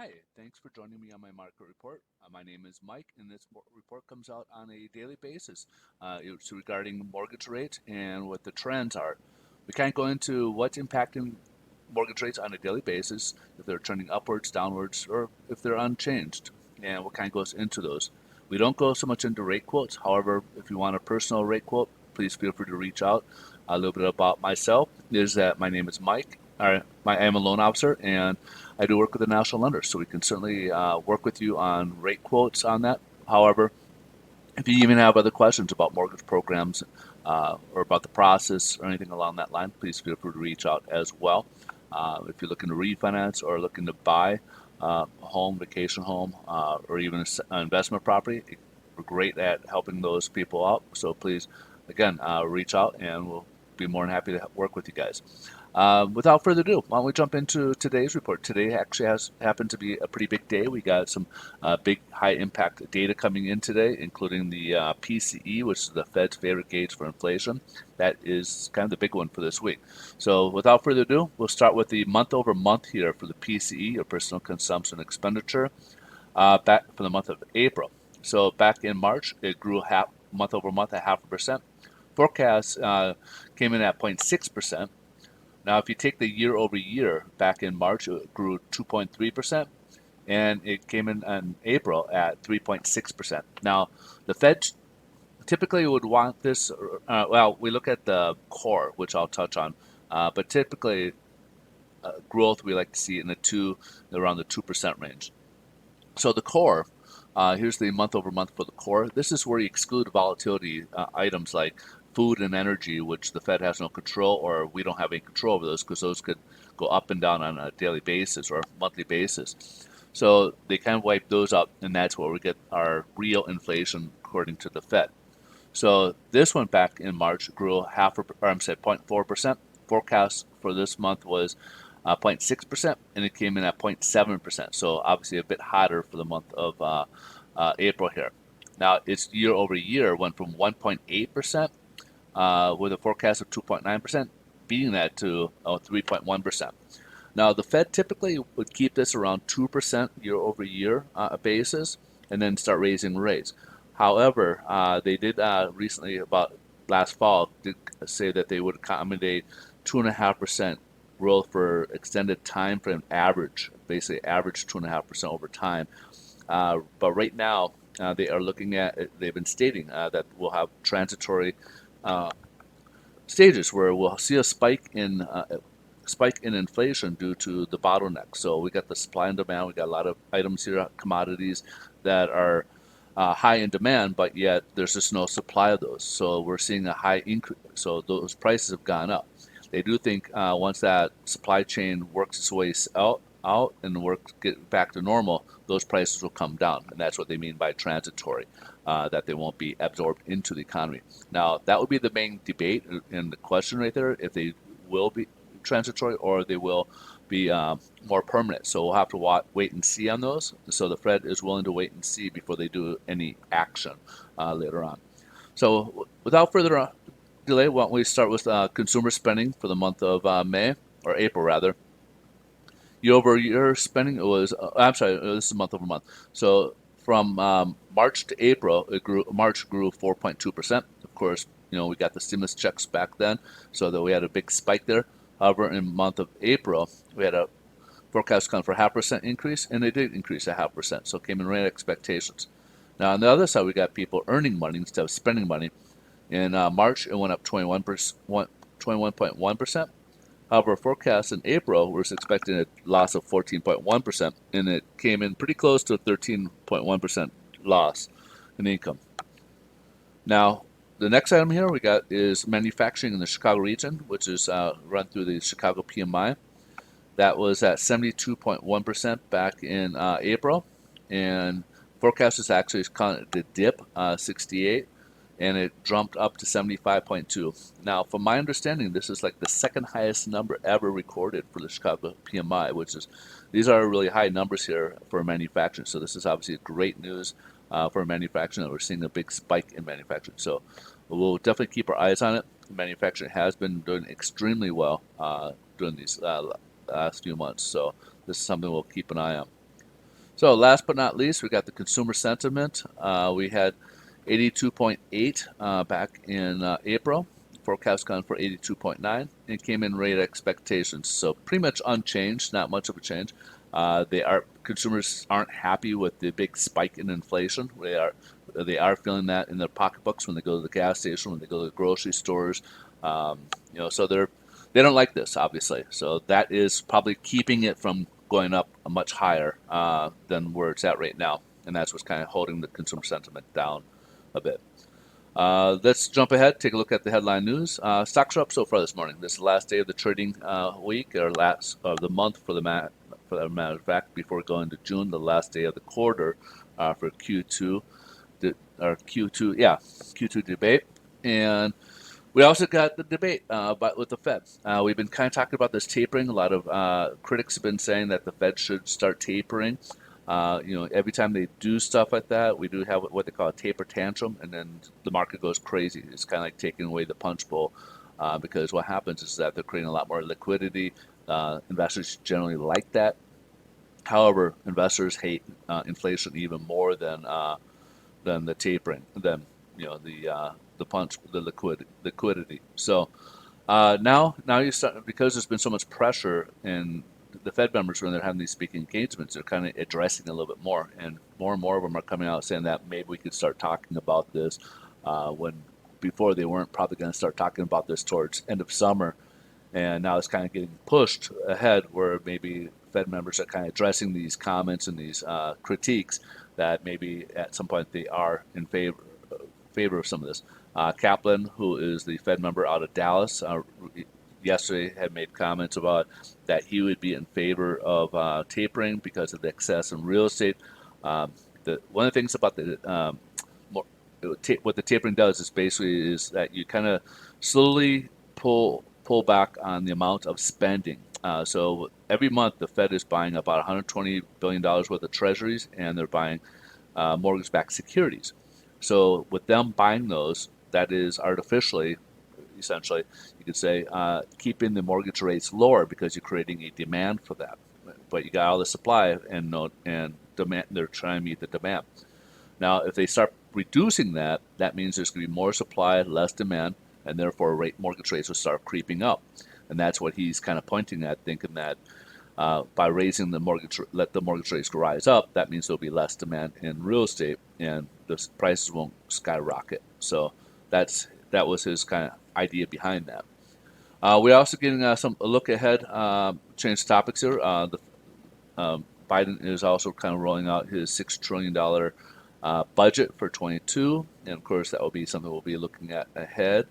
Hi, thanks for joining me on my market report. My name is Mike, and this report comes out on a daily basis. It's regarding mortgage rates and what the trends are. We can't go into what's impacting mortgage rates on a daily basis, if they're trending upwards, downwards, or if they're unchanged, and what kind goes into those. We don't go so much into rate quotes. However, if you want a personal rate quote, please feel free to reach out. A little bit about myself is that my name is Mike. I am a loan officer, and I do work with the national lenders, so we can certainly work with you on rate quotes on that. However, if you even have other questions about mortgage programs or about the process or anything along that line, please feel free to reach out as well. If you're looking to refinance or looking to buy a home, vacation home, or even an investment property, we're great at helping those people out. So please, again, reach out and we'll be more than happy to work with you guys. Without further ado, why don't we jump into today's report? Today actually has happened to be a pretty big day. We got some big high impact data coming in today, including the PCE, which is the Fed's favorite gauge for inflation. That is kind of the big one for this week. So without further ado, we'll start with the month over month here for the PCE, or personal consumption expenditure, back for the month of April. So back in March, it grew month over month at 0.5%. Forecast came in at 0.6%. Now, if you take the year over year, back in March, it grew 2.3%, and it came in April at 3.6%. Now, the Fed typically would want this, well, we look at the core, which I'll touch on, but typically growth we like to see in around the 2% range. So the core, here's the month over month for the core. This is where you exclude volatility items like food and energy, which the Fed has no control, or we don't have any control over those, because those could go up and down on a daily basis or monthly basis. So they kind of wipe those up, and that's where we get our real inflation according to the Fed. So this one back in March grew 0.4%. Forecast for this month was 0.6%, and it came in at 0.7%. So obviously a bit hotter for the month of April here. Now its year over year went from 1.8% with a forecast of 2.9%, beating that to 3.1%. Now the Fed typically would keep this around 2% year over year basis, and then start raising rates. However, they did recently, about last fall, did say that they would accommodate 2.5% growth for extended time frame average, basically average 2.5% over time. But right now, they are looking at, they've been stating that we'll have transitory stages where we'll see a spike in inflation due to the bottleneck. So we got the supply and demand. We got a lot of items here, commodities that are high in demand, but yet there's just no supply of those. So we're seeing a high increase. So those prices have gone up. They do think once that supply chain works its way out and get back to normal, those prices will come down, and that's what they mean by transitory, that they won't be absorbed into the economy. Now, that would be the main debate and the question right there, if they will be transitory or they will be more permanent. So we'll have to wait and see on those. So the Fed is willing to wait and see before they do any action later on. So without further delay, why don't we start with consumer spending for the month of May, or April rather. Year over year spending, it was, I'm sorry, this is month over month. So from March to April, March grew 4.2%. Of course, we got the stimulus checks back then, so that we had a big spike there. However, in the month of April, we had a forecast come for 0.5% increase, and they did increase 0.5%, so it came in right at expectations. Now, on the other side, we got people earning money instead of spending money. In March, it went up 21.1%. However, forecast in April was expecting a loss of 14.1%, and it came in pretty close to a 13.1% loss in income. Now, the next item here we got is manufacturing in the Chicago region, which is run through the Chicago PMI. That was at 72.1% back in April, and forecast is actually the dip 68, and it jumped up to 75.2. Now, from my understanding, this is like the second highest number ever recorded for the Chicago PMI, these are really high numbers here for manufacturing. So this is obviously great news for manufacturing, that we're seeing a big spike in manufacturing. So we'll definitely keep our eyes on it. Manufacturing has been doing extremely well during these last few months. So this is something we'll keep an eye on. So last but not least, we got the consumer sentiment. We had 82.8 back in April. Forecast gone for 82.9 and came in right at expectations. So pretty much unchanged, not much of a change. Consumers aren't happy with the big spike in inflation. They are feeling that in their pocketbooks when they go to the gas station, when they go to the grocery stores. So they don't like this, obviously. So that is probably keeping it from going up much higher than where it's at right now, and that's what's kind of holding the consumer sentiment down a bit. Let's jump ahead, take a look at the headline news. Stocks are up so far this morning. This is the last day of the trading week, or last of the month for the matter of fact, before going to June, the last day of the quarter for Q2, Q2 debate. And we also got the debate with the Fed. We've been kind of talking about this tapering. A lot of critics have been saying that the Fed should start tapering. Every time they do stuff like that, we do have what they call a taper tantrum, and then the market goes crazy. It's kind of like taking away the punch bowl because what happens is that they're creating a lot more liquidity. Investors generally like that. However, investors hate inflation even more than the tapering, than the punch, the liquidity. So now you start, because there's been so much pressure, and the Fed members, when they're having these speaking engagements, they're kind of addressing it a little bit more, and more of them are coming out saying that maybe we could start talking about this when before they weren't probably going to start talking about this towards end of summer, and now it's kind of getting pushed ahead where maybe Fed members are kind of addressing these comments and these critiques that maybe at some point they are in favor of some of this. Kaplan, who is the Fed member out of Dallas, yesterday had made comments about that he would be in favor of tapering because of the excess in real estate. One of the things about what the tapering does is basically is that you kind of slowly pull back on the amount of spending. So every month the Fed is buying about $120 billion worth of treasuries, and they're buying mortgage-backed securities. So with them buying those, that is artificially, essentially, you could say, keeping the mortgage rates lower because you're creating a demand for that. But you got all the supply and demand. They're trying to meet the demand. Now, if they start reducing that, that means there's going to be more supply, less demand, and therefore mortgage rates will start creeping up. And that's what he's kind of pointing at, thinking that by raising let the mortgage rates rise up, that means there'll be less demand in real estate, and the prices won't skyrocket. So that was his kind of idea behind that. We're also getting a look ahead, change topics here. Biden is also kind of rolling out his $6 trillion budget for 22, and of course that will be something we'll be looking at ahead.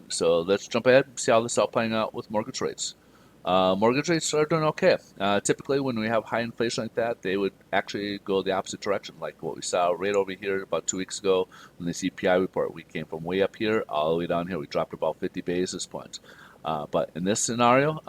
So let's jump ahead and see how this is all playing out with mortgage rates. Mortgage rates are doing okay. Typically, when we have high inflation like that, they would actually go the opposite direction, like what we saw right over here about 2 weeks ago when the CPI report. We came from way up here all the way down here. We dropped about 50 basis points. But in this scenario,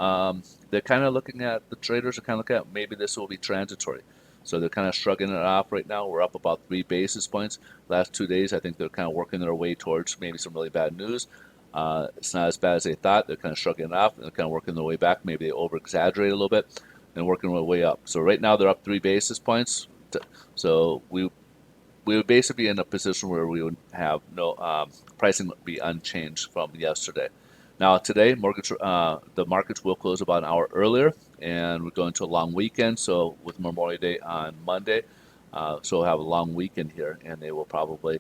they're kind of looking at, the traders are kind of looking at maybe this will be transitory. So they're kind of shrugging it off right now. We're up about 3 basis points. Last 2 days, I think they're kind of working their way towards maybe some really bad news. It's not as bad as they thought. They're kind of shrugging it off and they're kind of working their way back. Maybe they over-exaggerate a little bit and working their way up. So right now they're up 3 basis points. So we would basically be in a position where we would have no pricing would be unchanged from yesterday. Now today, the markets will close about an hour earlier, and we're going to a long weekend. So with Memorial Day on Monday, so we'll have a long weekend here, and they will probably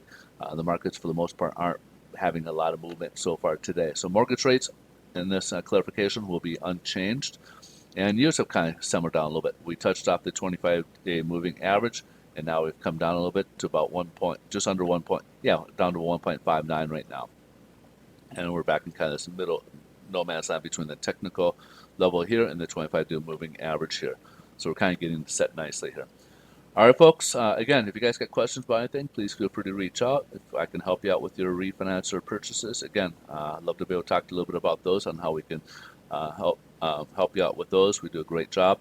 the markets for the most part aren't having a lot of movement so far today. So mortgage rates in this clarification will be unchanged, and yields have kind of simmered down a little bit. We touched off the 25-day moving average, and now we've come down a little bit to about just under 1 point, down to 1.59 right now. And we're back in kind of this middle no man's land between the technical level here and the 25-day moving average here. So we're kind of getting set nicely here. All right, folks. Again, if you guys got questions about anything, please feel free to reach out. If I can help you out with your refinance or purchases, again, I'd love to be able to talk a little bit about those, on how we can help you out with those. We do a great job.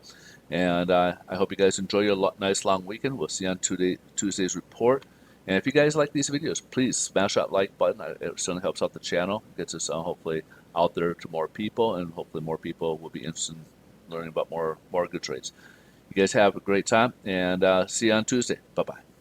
And I hope you guys enjoy your nice long weekend. We'll see you on Tuesday's report. And if you guys like these videos, please smash that like button. It certainly helps out the channel. It gets us hopefully out there to more people, and hopefully more people will be interested in learning about more mortgage rates. You guys have a great time, and see you on Tuesday. Bye bye.